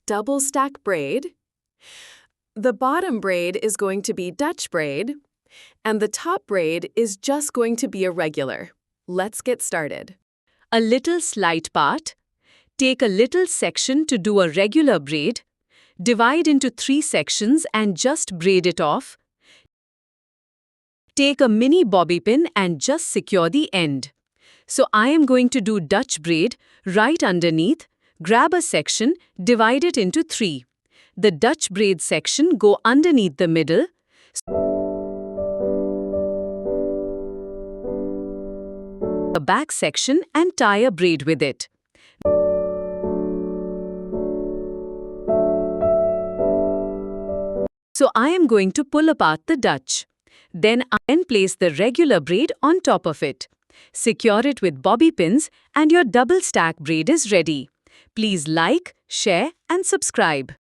double stack braid. The bottom braid is going to be Dutch braid, and the top braid is just going to be a regular. Let's get started. A little slight part. Take a little section to do a regular braid. Divide into 3 sections and just braid it off. Take a mini bobby pin and just secure the end. So I am going to do Dutch braid right underneath. Grab a section, divide it into 3. The Dutch braid section go underneath the middle. The back section and tie a braid with it. So I am going to pull apart the Dutch. Then I place the regular braid on top of it. Secure it with bobby pins and your double stack braid is ready. Please like, share and subscribe.